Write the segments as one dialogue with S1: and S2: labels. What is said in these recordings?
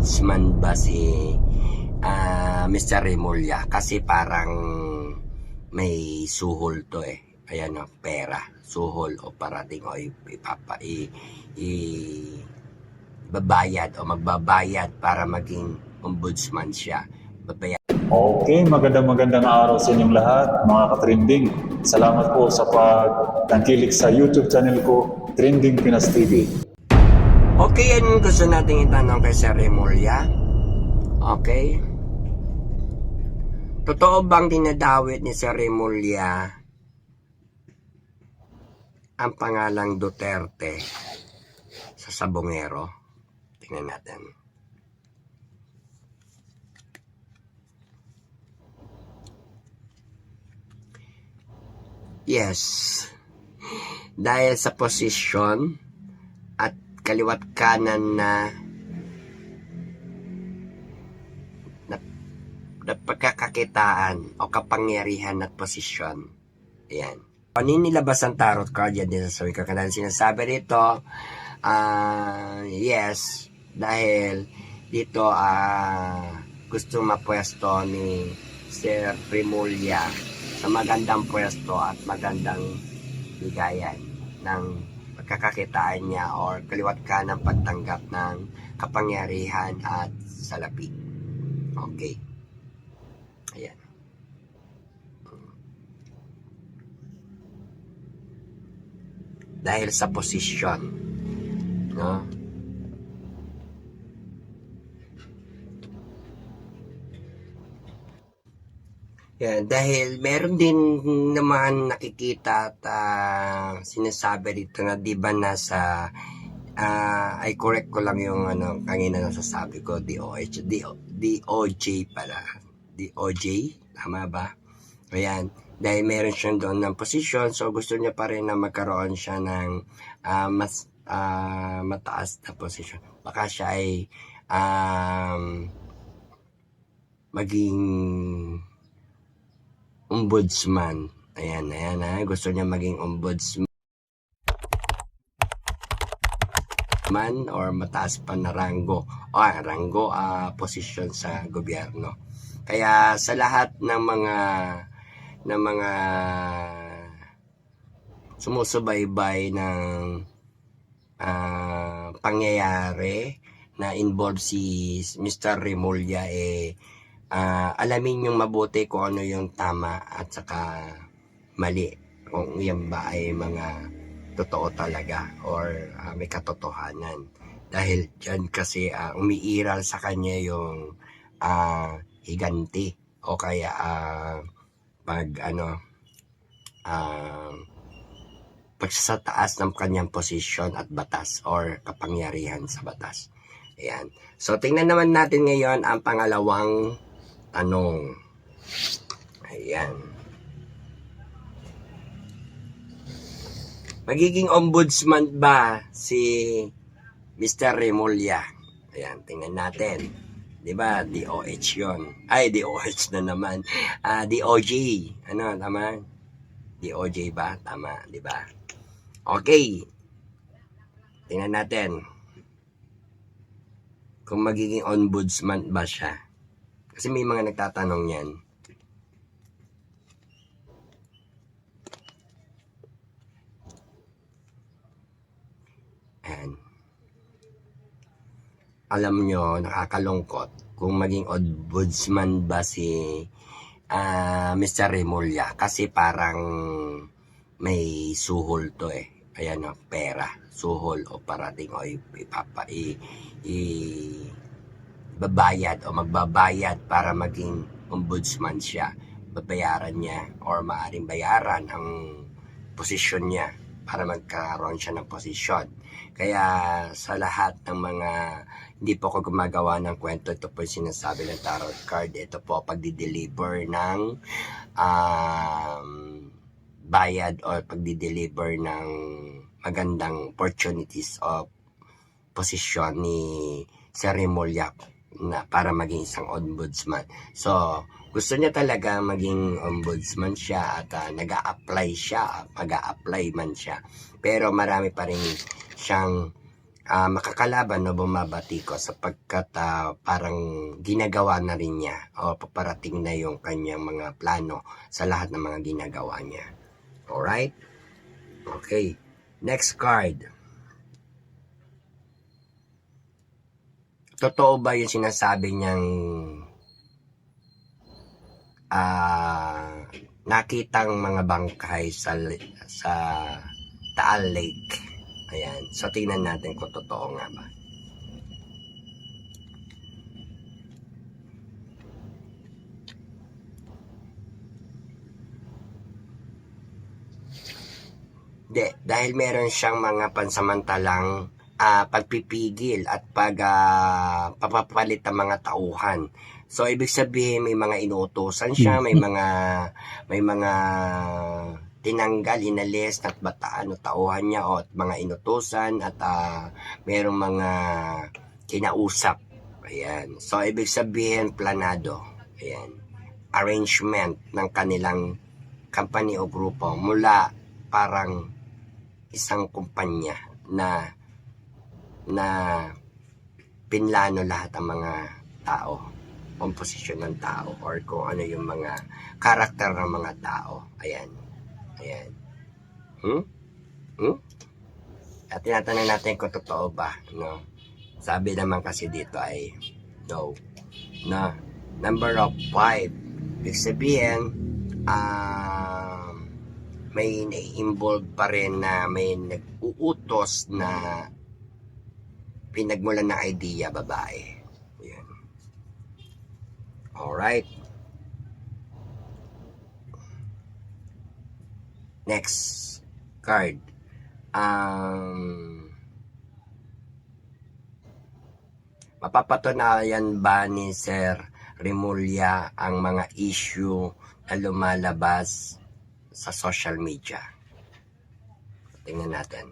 S1: ombudsman ba si Mr. Remulla? Kasi parang may suhol to eh. Ayan o, pera. Suhol o parating o babayad o magbabayad para maging ombudsman siya. Babayad.
S2: Okay, magandang araw sa inyong lahat, mga ka-trending. Salamat po sa pagtangkilik sa YouTube channel ko, Trending Pinas TV.
S1: Okay, yan gusto nating itanong kay Sir Remulla. Okay. Totoo bang dinadawit ni Sir Remulla ang pangalang Duterte sa Sabongero? Tingnan natin. Yes. Dahil sa posisyon at kaliwat kanan na pagkakakitaan o kapangyarihan at posisyon. Ayan. Paninilabas ang tarot card yan din sa kakanal. Sinasabi rito, yes, dahil dito gusto mapwesto ni Sir Remulla sa magandang pwesto at magandang bigayan ng pagkakakitaan niya or kaliwat ka ng pagtanggap ng kapangyarihan at salapi. Okay. Ayan. Dahil sa posisyon, no? Yan, dahil meron din naman nakikita at sinasabi dito na di ba nasa ay correct ko lang yung kanina nasasabi ko, DOJ pala. DOJ, tama ba? Ayan, dahil meron siya doon ng posisyon, so gusto niya pa rin na magkaroon siya ng mas mataas na posisyon. Baka siya ay maging ombudsman. Ayan, gusto niya maging ombudsman or mataas pa na rango posisyon sa gobyerno. Kaya sa lahat ng mga sumusubaybay ng pangyayari na involved si Mr. Remulla, alamin yung mabuti kung ano yung tama at saka mali, kung yan ba ay mga totoo talaga or may katotohanan. Dahil dyan kasi umiiral sa kanya yung higanti o kaya pagsasataas ng kanyang posisyon at batas or kapangyarihan sa batas. Ayan. So tingnan naman natin ngayon ang pangalawang tanong. Ayan. Magiging ombudsman ba si Mr. Remulla? Ayan, tingnan natin. 'Di ba? DOH 'yon. Ay, DOH na naman. DOJ. Ano, tama? DOJ ba? Tama, 'di ba? Okay. Tingnan natin kung magiging ombudsman ba siya. Kasi may mga nagtatanong yan. And alam nyo, nakakalungkot kung maging ombudsman ba si Mr. Remulla. Kasi parang may suhol to eh. Ayan o, pera. Suhol o parating o babayad o magbabayad para maging ombudsman siya. Babayaran niya or maaaring bayaran ang posisyon niya para magkaroon siya ng posisyon. Kaya sa lahat ng mga hindi po ako gumagawa ng kwento, ito po yung sinasabi ng tarot card. Ito po pagdi-deliver ng bayad o pagdi-deliver ng magandang opportunities o posisyon ni Sir Remulla na para maging isang ombudsman. So, gusto niya talaga maging ombudsman siya at mag-a-apply man siya. Pero marami pa rin siyang makakalaban o bumabati ko sapagkat parang ginagawa na rin niya o paparating na yung kanyang mga plano sa lahat ng mga ginagawa niya. Alright? Okay. Next card. Totoo ba yung sinasabi niyang nakitang mga bangkay sa Taal Lake? Ayan. So, tingnan natin kung totoo nga ba. Hindi. Dahil meron siyang mga pansamantalang pagpipigil at papapalit ng mga tauhan. So, ibig sabihin, may mga inuutosan siya, may mga tinanggal, inalis, at bataan o tauhan niya o mga inutusan at merong mga kinausap. Ayan. So, ibig sabihin, planado. Ayan. Arrangement ng kanilang company o grupo mula parang isang kumpanya na pinlano lahat ng mga tao, komposisyon ng tao, or kung ano yung mga karakter ng mga tao. Ayan. At tinatanong natin kung totoo ba, no? Sabi naman kasi dito ay no. Number of 5. Ibig sabihin, may na-involve pa rin na may nag-uutos na pinagmulan ng idea, babae. Ayan. Alright. Next card. Mapapatunayan ba ni Sir Remulla ang mga issue na lumalabas sa social media? Tingnan natin.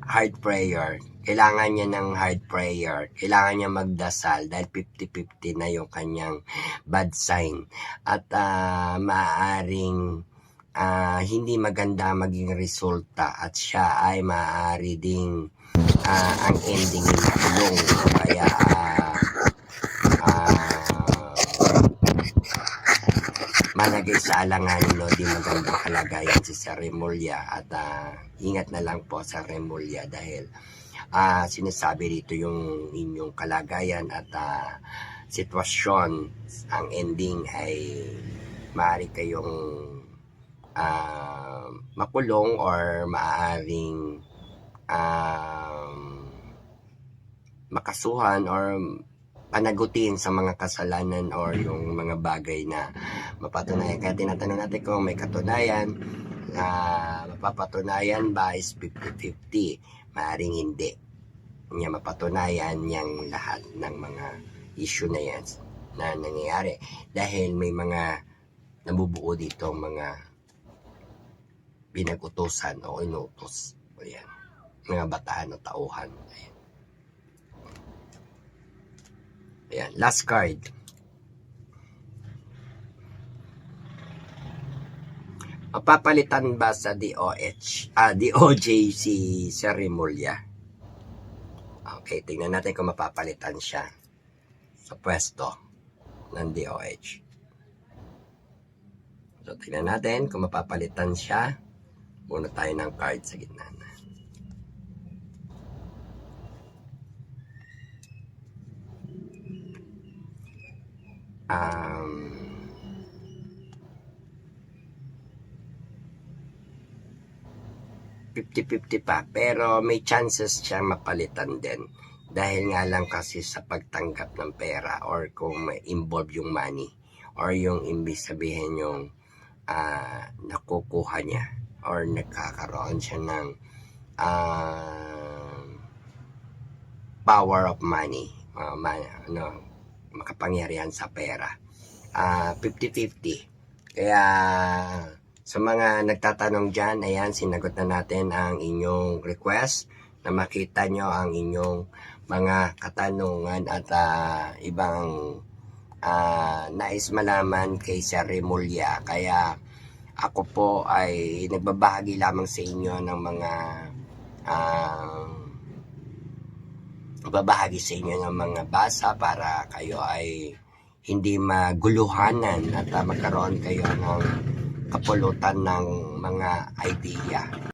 S1: Hard prayer. Kailangan niya ng hard prayer. Kailangan niya magdasal dahil 50-50 na yung kanyang bad sign. At maaaring hindi maganda maging resulta at siya ay maaari ding ang ending na kulong. Kaya malagay sa alanganin o di magandang kalagayan si Sir Remulla at ingat na lang po sa Remulla dahil sinasabi dito yung inyong kalagayan at sitwasyon. Ang ending ay maaari kayong makulong or maaaring makasuhan or panagutin sa mga kasalanan or yung mga bagay na mapatunayan. Kaya tinatanong natin kung may katunayan, mapapatunayan ba is 50-50? Maaring hindi niya mapatunayan niyang lahat ng mga issue na yan na nangyayari dahil may mga nabubuo dito mga pinag-utusan o inutos. Ayan. Mga bataan o tauhan. Ayan. Last card. Mapapalitan ba sa DOJ si Sir Remulla? Okay, tingnan natin kung mapapalitan siya sa pwesto ng DOH. So, tingnan natin kung mapapalitan siya. Muna tayo ng card sa gitna na. 50-50 pa, pero may chances siya mapalitan din dahil nga lang kasi sa pagtanggap ng pera or kung may involve yung money or yung ibig sabihin yung nakukuha niya or nagkakaroon siya ng power of money, makapangyarihan sa pera. 50-50. Kaya sa mga nagtatanong dyan, ayan, sinagot na natin ang inyong request na makita nyo ang inyong mga katanungan at ibang nais malaman kay Sir Remulla. Kaya ako po ay nagbabahagi lamang sa inyo ng mga babahagi sa inyo ng mga basa para kayo ay hindi maguluhanan at magkaroon kayo ng kapulutan ng mga idea